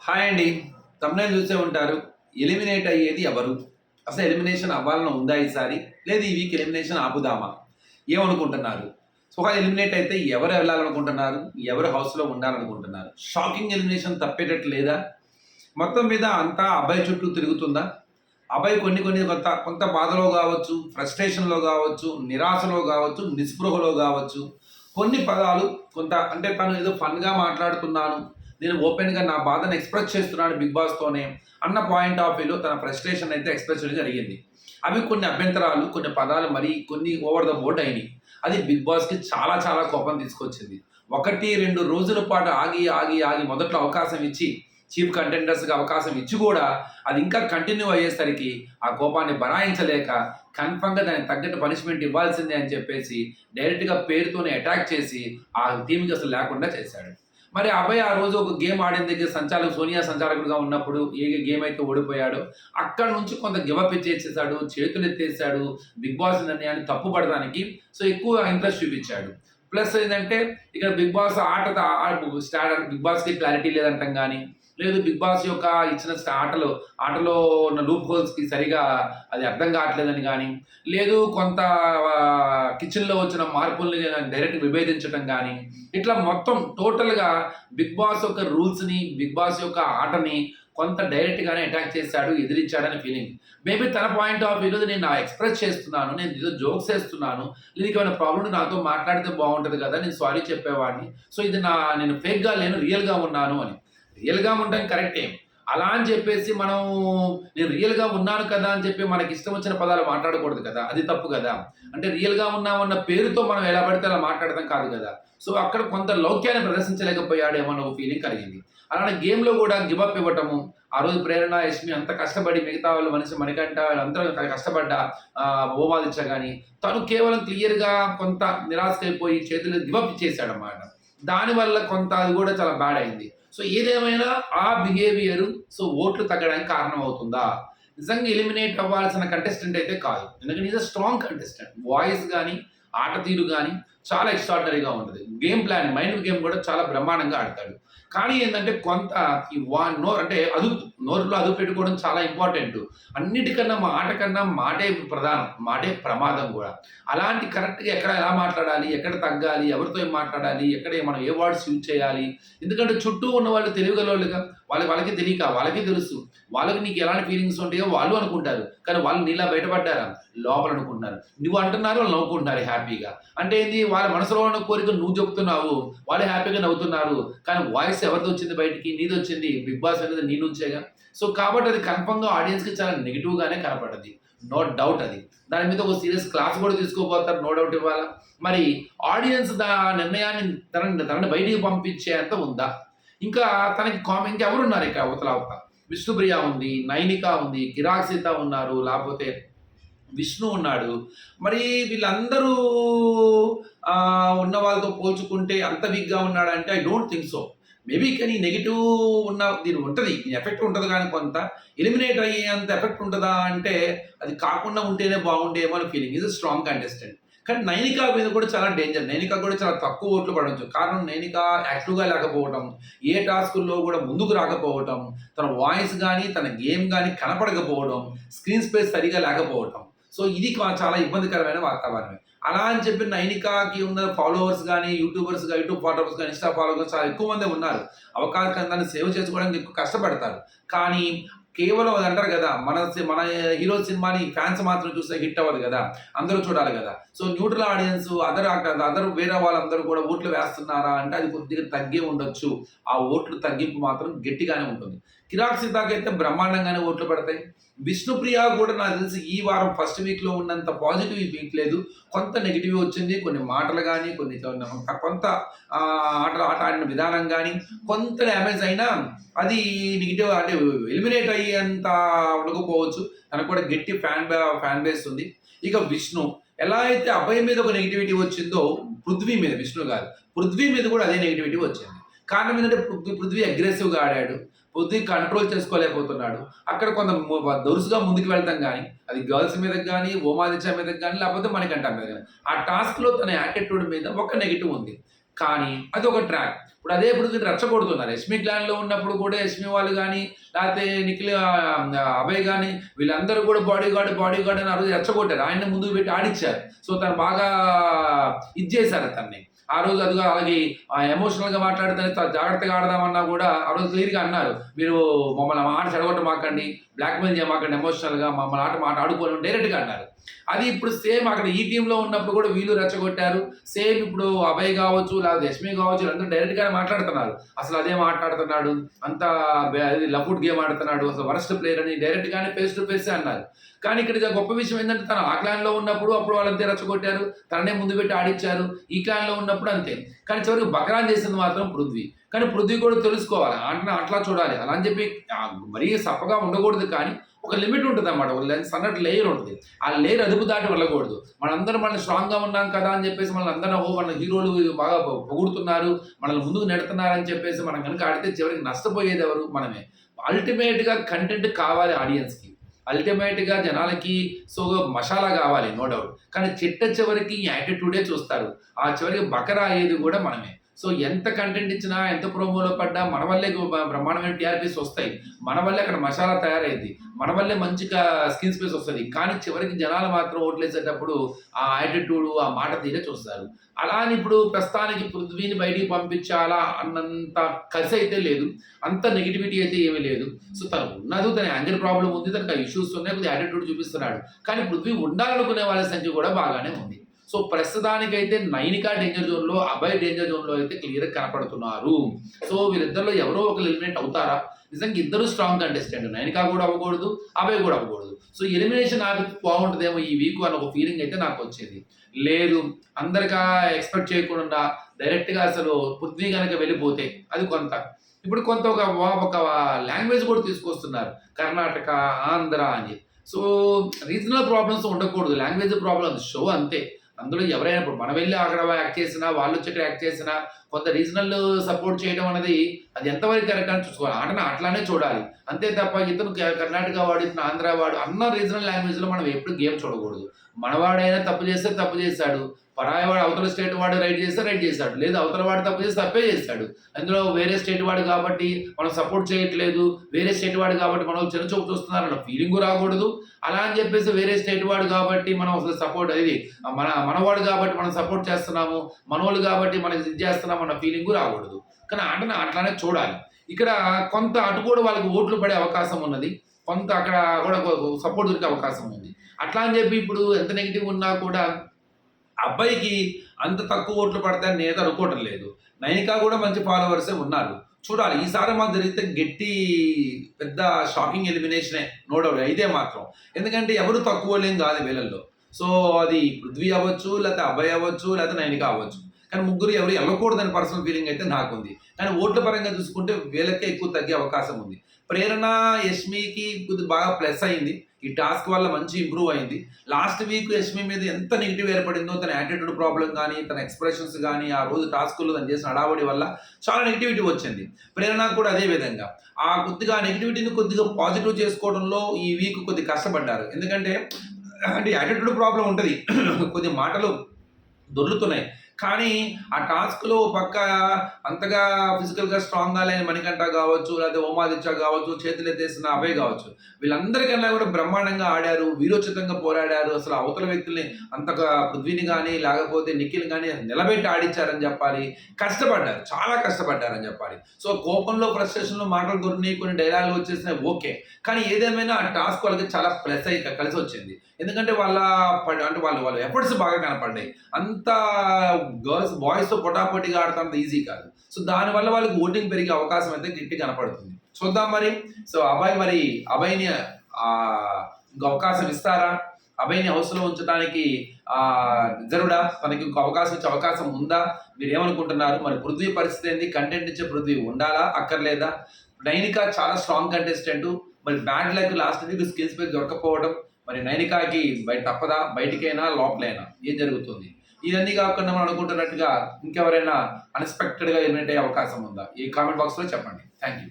Hi అండి. thumbnail చూసే ఉంటారు. ఎలిమినేట్ అయ్యేది ఎవరు? అసలు ఎలిమినేషన్ అవ్వాలని ఉందా ఈసారి? లేదు ఈ వీక్ ఎలిమినేషన్ ఆపుదామా? ఏమనుకుంటున్నారు? సో, ఒకవేళ ఎలిమినేట్ అయితే ఎవరు వెళ్ళాలనుకుంటున్నారు? ఎవరు హౌస్‌లో ఉండాలనుకుంటున్నారు? షాకింగ్ ఎలిమినేషన్ తప్పేటట్టు లేదా? మొత్తం మీద అంతా అబ్బాయి చుట్టూ తిరుగుతుందా? అబ్బాయి కొన్ని కొన్ని కొంత కొంత బాధలో గావచ్చు, ఫ్రస్ట్రేషన్‌లో గావచ్చు, నిరాశలో గావచ్చు, నిస్పృహలో గావచ్చు, కొన్ని పదాలు కొంత అంటే తను ఏదో ఫన్‌గా మాట్లాడుతున్నాను. నేను ఓపెన్‌గా నా బాధను ఎక్స్‌ప్రెస్ చేస్తున్నాను బిగ్ బాస్‌తోనే అన్న పాయింట్ ఆఫ్ వ్యూలో తన ఫ్రస్ట్రేషన్ అయితే ఎక్స్‌ప్రెస్ చేయడం జరిగింది. అవి కొన్ని అభ్యంతరాలు, కొన్ని పదాలు మరి కొన్ని ఓవర్ ద బోర్డ్ అయినియి. అది బిగ్ బాస్‌కి చాలా చాలా కోపం తీసుకొచ్చింది. 1, 2 రోజుల పాటు ఆగి మొదట్లో అవకాశం ఇచ్చి చీఫ్ కంటెండర్స్‌గా అవకాశం ఇచ్చి కూడా అది ఇంకా కంటిన్యూ అయ్యేసరికి ఆ కోపాన్ని బరాయించలేక కన్ఫర్మ్‌గా దానికి తగ్గట్టు పనిష్మెంట్ ఇవ్వాల్సిందే అని చెప్పేసి డైరెక్ట్‌గా పేరుతోనే అటాక్ చేసి ఆ టీమ్‌కి అసలు లేకుండా చేశాడు. మరి అభయ్ ఆ రోజు ఒక గేమ్ ఆడిన దగ్గర సోనియా సంచాలకుడిగా ఉన్నప్పుడు ఏ గేమ్ అయితే ఓడిపోయాడో అక్కడి నుంచి కొంత గివ్ అప్ ఇచ్చేసేసాడు. చేతులెత్తేసాడు. బిగ్ బాస్ నిర్ణయాన్ని తప్పుపడడానికి. సో, ఎక్కువ ఇంట్రెస్ట్ చూపించాడు. ప్లస్ ఏందంటే ఇక్కడ బిగ్ బాస్ బిగ్ బాస్‌కి క్లారిటీ లేదంటం గాని, లేదు బిగ్ బాస్ యొక్క ఇచ్చిన ఆటలో ఉన్న లూప్ హోల్స్‌కి సరిగా అది అర్థం కావట్లేదని గాని, లేదు కొంత కిచెన్‌లో వచ్చిన మార్పుల్ని డైరెక్ట్ విభేదించటం గాని, ఇట్లా మొత్తం టోటల్‌గా బిగ్ బాస్ యొక్క రూల్స్‌ని, బిగ్ బాస్ యొక్క ఆటని కొంత డైరెక్ట్‌గానే అటాక్ చేశాడు, ఎదిరించాడని ఫీలింగ్. మేబీ తన పాయింట్ ఆఫ్ వ్యూలో నేను ఎక్స్‌ప్రెస్ చేస్తున్నాను. నేను ఏదో జోక్స్ ఏస్తున్నాను. నీకేమైనా ప్రాబ్లమ్ ఉంటే నాతో మాట్లాడితే బావుంటది కదా! నేను సారీ చెప్పేవాడిని. సో, ఇది నేను ఫేక్‌గా లేను, రియల్‌గా ఉన్నాను అని. రియల్‌గా ఉండడం కరెక్టే. అలా అని చెప్పేసి మనం నేను రియల్‌గా ఉన్నాను కదా! అని చెప్పి మనకిష్టం వచ్చిన పదాలు మాట్లాడకూడదు కదా! అది తప్పు కదా! అంటే రియల్‌గా ఉన్నామన్న పేరుతో మనం ఎలా పడితే అలా మాట్లాడడం కాదు కదా! సో, అక్కడ కొంత లౌక్యాన్ని ప్రదర్శించలేకపోయాడేమో అన్న ఒక ఫీలింగ్ కలిగింది. అలానే గేమ్‌లో కూడా గివ్ అప్ ఇవ్వటము. ఆ రోజు ప్రేరణ, యష్మి అంత కష్టపడి మిగతా వాళ్ళు మణికంఠ వీళ్ళందరూ కష్టపడ్డ ఓమాదిత్య గాని, తను కేవలం క్లియర్‌గా కొంత నిరాశకైపోయి చేతులు గివ్ అప్ ఇచ్చేసాడన్నమాట. దానివల్ల కొంత అది కూడా చాలా బ్యాడ్ అయింది. సో, ఏదేమైనా ఆ బిహేవియరు ఓట్లు తగ్గడానికి కారణమవుతుందా? నిజంగా ఎలిమినేట్ అవ్వాల్సిన కంటెస్టెంట్ అయితే కాదు. ఎందుకంటే is a strong contestant. Voice గాని, ఆట తీరు గాని చాలా ఎక్స్ట్రార్డినరీగా ఉంటది. గేమ్ ప్లాన్ మైండ్ గేమ్ కూడా చాలా బ్రహ్మాండంగా ఆడతాడు. కానీ ఏందంటే కొంత ఈ అంటే నోరులో అదుపు పెట్టుకోవడం చాలా ఇంపార్టెంటు. అన్నిటికన్నా మాట కన్నా మాటే ప్రధానం. మాటే ప్రమాదం గూడా. అలాంటి కరెక్ట్‌గా ఎక్కడ ఎలా మాట్లాడాలి? ఎక్కడ తగ్గాలి? ఎవరితో ఏం మాట్లాడాలి? ఎక్కడ మనం ఏ వర్డ్స్ యూజ్ చేయాలి? ఎందుకంటే చుట్టూ ఉన్నవాళ్ళు తెలివిగలోళ్ళుగా. వాళ్ళకి తెలియక వాళ్ళకి తెలుసు. వాళ్ళకి నీకు ఎలాంటి ఫీలింగ్స్ ఉంటాయో వాళ్ళు అనుకుంటారు. కానీ వాళ్ళు నీలా బయటపడ్డారా? లోపల అనుకుంటున్నారు. నువ్వు అంటున్నారు వాళ్ళు నవ్వుకుంటున్నారు హ్యాపీగా. అంటే ఏంది వాళ్ళ మనసులో ఉన్న కోరిక నువ్వు చెప్తున్నావు. వాళ్ళు హ్యాపీగా నవ్వుతున్నారు. కానీ వాయిస్ ఎవరిదొచ్చింది బయటికి? నీదొచ్చింది. బిగ్ బాస్ అనేది నీ నుంచేగా. సో, కాబట్టి అది కన్ఫర్మ్‌గా ఆడియన్స్‌కి చాలా నెగెటివ్‌గానే కనపడ్డది. నో డౌట్ అది. దాని మీద ఒక సీరియస్ క్లాస్ కూడా తీసుకోబోతారు. నో డౌట్ ఇవాళ. మరి ఆడియన్స్ నిర్ణయాన్ని తనని బయటికి పంపించేంత ఉందా? ఇంకా తనకి ఇంకెవరున్నారు ఇక అవతల విష్ణుప్రియ ఉంది, నైనిక ఉంది, కిరాక్ సీత ఉన్నారు, లేపోతే విష్ణు ఉన్నాడు. మరి వీళ్ళందరూ ఉన్న వాళ్ళతో పోల్చుకుంటే అంత వీక్‌గా ఉన్నాడంటే I don't think so. Maybe కానీ నెగెటివ్ దీని ఉంటది. ఎఫెక్ట్ ఉంటది గానీ కొంత. ఎలిమినేట్ అయ్యేంత ఎఫెక్ట్ ఉంటదా అంటే అది కాకుండా ఉంటేనే బాగుండేమో అని feeling. Is a strong contestant. కానీ నైనిక మీద కూడా చాలా డేంజర్. నైనిక కూడా చాలా తక్కువ ఓట్లు పడొచ్చు. కారణం నైనిక యాక్టివ్‌గా లేకపోవటం, ఏ టాస్కుల్లో కూడా ముందుకు రాకపోవటం, తన వాయిస్ గాని, తన గేమ్ గాని కనపడకపోవడం, స్క్రీన్ స్పేస్ సరిగ్గా లేకపోవటం. సో, ఇది చాలా ఇబ్బందికరమైన వాతావరణమే. అలా అని చెప్పి నైనికాకి ఉన్న ఫాలోవర్స్ గాని, యూట్యూబ్ ఫాలోవర్స్ గాని, ఇన్‌స్టా ఫాలోవర్స్ చాలా ఎక్కువ మందే ఉన్నారు. దాన్ని సేవ్ చేసుకోవడానికి ఎక్కువ కష్టపడతారు. కానీ కేవలం అది అంటారు కదా! మన హీరో సినిమాని ఫ్యాన్స్ మాత్రం చూస్తే హిట్ అవ్వదు కదా! అందరూ చూడాలి కదా! సో, న్యూట్రల్ ఆడియన్స్ వేరే వాళ్ళందరూ కూడా ఓట్లు వేస్తున్నారా అంటే అది కొద్దిగా తగ్గే ఉండొచ్చు. ఆ ఓట్లు తగ్గింపు మాత్రం గట్టిగానే ఉంటుంది. కిరాక్ సీతకైతే బ్రహ్మాండంగానే ఓట్లు పడతాయి. విష్ణుప్రియ కూడా నాకు తెలిసి ఈ వారం ఫస్ట్ వీక్‌లో ఉన్నంత పాజిటివ్ ఈ వీక్ లేదు. కొంత నెగెటివ్ వచ్చింది. కొన్ని మాటలు గాని, కొంత ఆట ఆడిన విధానం గాని, కొంత డ్యామేజ్ అయినా అది నెగెటివ్ అంటే ఎలిమినేట్ అయ్యేంత ఉండకపోవచ్చు. తనకు కూడా గట్టి ఫ్యాన్ బేస్ ఉంది. ఇక విష్ణు ఎలా అయితే అభయ్ మీద ఒక నెగటివిటీ వచ్చిందో విష్ణు కాదు. పృథ్వీ మీద కూడా అదే నెగటివిటీ వచ్చింది. కారణం ఏంటంటే పృథ్వీ అగ్రెసివ్‌గా ఆడాడు. పృథ్వీ కంట్రోల్ చేసుకోలేకపోతున్నాడు. అక్కడ కొంత దొరుసుగా ముందుకు వెళ్తాం గానీ, అది గర్ల్స్ మీదకి గానీ, ఓమాదిత్య మీదకి గానీ, లేకపోతే మణికంఠ మీద గానీ, ఆ టాస్క్‌లో తన యాటిట్యూడ్ మీద ఒక నెగెటివ్ ఉంది. కానీ అదొక ట్రాక్. ఇప్పుడు అదే పృథ్వీని రెచ్చగొడుతున్నారు. యష్మి క్లాన్లో ఉన్నప్పుడు కూడా యష్మి వాళ్ళు కానీ లేకపోతే నిఖిల్ అభయ్ కానీ వీళ్ళందరూ కూడా బాడీ గార్డ్ అని ఆ రోజు రెచ్చగొట్టారు. ఆయన్ని ముందుకు పెట్టి ఆడిచ్చారు. సో తను బాగా ఇది చేశారు తన్ని. ఆ రోజు అదిగా అలాగే ఎమోషనల్గా మాట్లాడితే జాగ్రత్తగా ఆడదామన్నా కూడా ఆ రోజు క్లియర్గా అన్నారు, మీరు మమ్మల్ని మాట చెడగొట్టమాకండి, బ్లాక్మెయిల్ చేయమాకండి, ఎమోషనల్గా మమ్మల్ని మాట ఆడుకోవాలని డైరెక్ట్గా అన్నారు. అది ఇప్పుడు సేమ్ అక్కడ ఈ టీంలో ఉన్నప్పుడు కూడా వీళ్ళు రెచ్చగొట్టారు. సేమ్ ఇప్పుడు అభయ్ కావచ్చు లేకపోతే యష్మి కావచ్చు వీళ్ళందరూ డైరెక్ట్గానే మాట్లాడుతున్నారు. అసలు అదే మాట్లాడుతున్నాడు, అంత లఫ్ట్ గేమ్ ఆడుతున్నాడు, అసలు వరస్ట్ ప్లేయర్ అని డైరెక్ట్గానే ఫేస్ టు ఫేస్ అన్నారు. కానీ ఇక్కడ గొప్ప విషయం ఏంటంటే తను ఆ క్లాన్లో ఉన్నప్పుడు అప్పుడు వాళ్ళంతే రెచ్చగొట్టారు, తననే ముందు పెట్టి ఆడిచ్చారు. ఈ క్లాన్లో ఉన్నప్పుడు అంతే. కానీ చివరికి బకరాన్ చేసింది మాత్రం పృథ్వీ. కానీ పృథ్వీ కూడా తెలుసుకోవాలి, అంటే అట్లా చూడాలి. అలా అని చెప్పి మరీ సప్పగా ఉండకూడదు, కానీ ఒక లిమిట్ ఉంటుంది అన్నమాట. ఒక సన్నటి లేయర్ ఉంటుంది. ఆ లేయర్ అదుపు దాటి వెళ్ళకూడదు. మనందరం మనం స్ట్రాంగ్గా ఉన్నాం కదా అని చెప్పేసి మనల్ని అందరం మన హీరోలు బాగా పొగుడుతున్నారు, మనల్ని ముందుకు నెడుతున్నారని చెప్పేసి మనం కనుక ఆడితే చివరికి నష్టపోయేది ఎవరు? మనమే. అల్టిమేట్గా కంటెంట్ కావాలి ఆడియన్స్కి, అల్టిమేట్గా జనాలకి సో మసాలా కావాలి, నో డౌట్. కానీ చివరికి యాటిట్యూడే చూస్తారు. ఆ చివరికి బకరా అయ్యేది కూడా మనమే. సో ఎంత కంటెంట్ ఇచ్చినా, ఎంత ప్రోమోలో పడ్డా మన వల్లే బ్రహ్మాండమైన టీఆర్పీస్ వస్తాయి, మన వల్లే అక్కడ మసాలా తయారైంది, మన వల్లే మంచిగా స్క్రీన్ స్పేస్ వస్తుంది. కానీ చివరికి జనాలు మాత్రం ఓట్లేసేటప్పుడు ఆ యాటిట్యూడ్, ఆ మాట తీరే చూస్తారు. అలా అని ఇప్పుడు ప్రస్తుతానికి పృథ్వీని బయటికి పంపించాలా అన్నంత కసి అయితే లేదు, అంత నెగిటివిటీ అయితే ఏమీ లేదు. సో తను ఉన్నది, తన యాంగర్ ప్రాబ్లం ఉంది, తనకు ఇష్యూస్ ఉన్నాయి, కొద్దిగా యాటిట్యూడ్ చూపిస్తున్నాడు. కానీ పృథ్వీ ఉండాలనుకునే వాళ్ళ సంఖ్య కూడా బాగానే ఉంది. సో ప్రస్తుతానికైతే నైనికా డేంజర్ జోన్లో, అభయ్ డేంజర్ జోన్లో అయితే క్లియర్గా కనపడుతున్నారు. సో వీరిద్దరిలో ఎవరో ఒకరు ఎలిమినేట్ అవుతారా? నిజంగా ఇద్దరు స్ట్రాంగ్ కంటెస్టెంట్, నైనికా కూడా అవ్వకూడదు, అభయ్ కూడా అవ్వకూడదు. సో ఎలిమినేషన్ నాకు బాగుంటుందేమో ఈ వీక్ అని ఒక ఫీలింగ్ అయితే నాకు వచ్చేది. లేదు, అందరికా ఎక్స్పెక్ట్ చేయకుండా డైరెక్ట్గా అసలు పృథ్వీ కనుక వెళ్ళిపోతే అది కొంత. ఇప్పుడు కొంత ఒక లాంగ్వేజ్ కూడా తీసుకొస్తున్నారు, కర్ణాటక, ఆంధ్ర అని. సో రీజనల్ ప్రాబ్లమ్స్ ఉండకూడదు, లాంగ్వేజ్ ప్రాబ్లమ్స్ షో అంతే. అందులో ఎవరైనా ఇప్పుడు మనం వెళ్ళి అక్కడ యాక్ట్ చేసినా, వాళ్ళు వచ్చి ఇక్కడ యాక్ట్ చేసినా, కొంత రీజనల్ సపోర్ట్ చేయడం అనేది అది ఎంతవరకు కరెక్ట్ అని చూసుకోవాలి. ఆటను అట్లానే చూడాలి అంతే తప్ప ఇతను కర్ణాటక వాడు, ఇతను ఆంధ్ర వాడు అన్న రీజనల్ లాంగ్వేజ్లో మనం ఎప్పుడు గేమ్ చూడకూడదు. మనవాడైనా తప్పు చేస్తే తప్పు చేశాడు, పరాయి వాడు అవతల స్టేట్ వాడు రైట్ చేస్తే రైట్ చేశాడు, లేదా అవతల వాడు తప్పు చేస్తే తప్పే చేశాడు. అందులో వేరే స్టేట్ వాడు కాబట్టి మనం సపోర్ట్ చేయట్లేదు, వేరే స్టేట్ వాడు కాబట్టి మనం చిన్నచూపు చూస్తున్నారన్న ఫీలింగ్ రాకూడదు. అలా అని చెప్పేసి వేరే స్టేట్ వాడు కాబట్టి మనం అసలు సపోర్ట్ ఇది మనవాడు కాబట్టి మనం సపోర్ట్ చేస్తున్నాము, మనోళ్ళు కాబట్టి మనకి ఇది చేస్తున్నాం అన్న ఫీలింగ్ రాకూడదు. కానీ ఆటను అట్లానే చూడాలి. ఇక్కడ కొంత అటు కూడా వాళ్ళకి ఓట్లు పడే అవకాశం ఉన్నది, కొంత అక్కడ కూడా సపోర్ట్ దొరికే అవకాశం ఉంది. అట్లా అని చెప్పి ఇప్పుడు ఎంత నెగిటివ్ ఉన్నా కూడా అబ్బాయికి అంత తక్కువ ఓట్లు పడతాయని నేను అనుకోవటం లేదు. నైనికా కూడా మంచి ఫాలోవర్సే ఉన్నారు. చూడాలి ఈసారి మాకు జరిగితే గట్టి పెద్ద షాకింగ్ ఎలిమినేషనే, నో డౌట్ అయితే మాత్రం. ఎందుకంటే ఎవరు తక్కువ లేం కాదు వీళ్ళల్లో. సో అది పృథ్వీ అవ్వచ్చు, లేకపోతే అబ్బాయి అవ్వచ్చు, లేకపోతే నైనికా అవ్వచ్చు. కానీ ముగ్గురు ఎవరు వెళ్ళకూడదని పర్సనల్ ఫీలింగ్ అయితే నాకు ఉంది. కానీ ఓట్ల పరంగా చూసుకుంటే వీళ్ళకే ఎక్కువ తగ్గే అవకాశం ఉంది. ప్రేరణ, యష్మికి కొద్దిగా బాగా ప్లస్ అయింది, ఈ టాస్క్ వల్ల మంచి ఇంప్రూవ్ అయింది. లాస్ట్ వీక్ యష్మి మీద ఎంత నెగిటివ్ ఏర్పడిందో, తన యాటిట్యూడ్ ప్రాబ్లం కానీ, తన ఎక్స్ప్రెషన్స్ కానీ, ఆ రోజు టాస్క్లో తను చేసిన హడావుడి వల్ల చాలా నెగిటివిటీ వచ్చింది. ప్రేరణ కూడా అదే విధంగా ఆ కొద్దిగా నెగిటివిటీని కొద్దిగా పాజిటివ్ చేసుకోవడంలో ఈ వీక్ కొద్దిగా కష్టపడ్డారు. ఎందుకంటే అంటే యాటిట్యూడ్ ప్రాబ్లం ఉంటుంది, కొద్ది మాటలు దొర్లుతున్నాయి. కానీ ఆ టాస్క్లో పక్క అంతగా ఫిజికల్గా స్ట్రాంగ్గా లేని మణికంఠ కావచ్చు, లేకపోతే ఓమాదిత్య కావచ్చు, చేతులు ఎత్తేసిన అభయ్ కావచ్చు, వీళ్ళందరికన్నా కూడా బ్రహ్మాండంగా ఆడారు, వీరోచితంగా పోరాడారు. అసలు అవతల వ్యక్తుల్ని అంతగా పృథ్వీని కానీ లేకపోతే నిఖిల్ కానీ నిలబెట్టి ఆడించారని చెప్పాలి. కష్టపడ్డారు, చాలా కష్టపడ్డారని చెప్పాలి. సో కోపంలో, ఫ్రస్ట్రేషన్లో మాటలు దొరికినాయి, కొన్ని డైలాగులు వచ్చేసినాయి, ఓకే. కానీ ఏదేమైనా ఆ టాస్క్ వాళ్ళకి చాలా ప్లస్ అయ్యి కలిసి వచ్చింది. ఎందుకంటే వాళ్ళ ఎఫర్ట్స్ బాగా కనపడ్డాయి. అంత గర్ల్స్ బాయ్స్తో పొటాపోటీగా ఆడుతున్నది ఈజీ కాదు. సో దానివల్ల వాళ్ళకి ఓటింగ్ పెరిగే అవకాశం అయితే గట్టి కనపడుతుంది. చూద్దాం మరి. సో అభయ్ని ఇంకో అవకాశం ఇస్తారా? అభయ్ని హౌస్లో ఉంచడానికి రిజర్వ్డా? తనకి ఇంకో అవకాశం ఇచ్చే అవకాశం ఉందా? మీరు ఏమనుకుంటున్నారు? మరి పృథ్వీ పరిస్థితి ఏంది? కంటెంట్ ఇచ్చే పృథ్వీ ఉండాలా, అక్కర్లేదా? నైనికా చాలా స్ట్రాంగ్ కంటెస్టెంట్, మరి bad luck last week skills పై దొరకపోవడం, మరి నైనికాకి బయట తప్పదా? బయటికైనా లోపలైనా ఏం జరుగుతుంది? ఇవన్నీ కాకుండా మనం అనుకుంటున్నట్టుగా ఇంకెవరైనా అన్ఎక్స్పెక్టెడ్గా ఎలిమినేట్ అయ్యే అవకాశం ఉందా? ఈ కామెంట్ బాక్స్లో చెప్పండి. Thank you.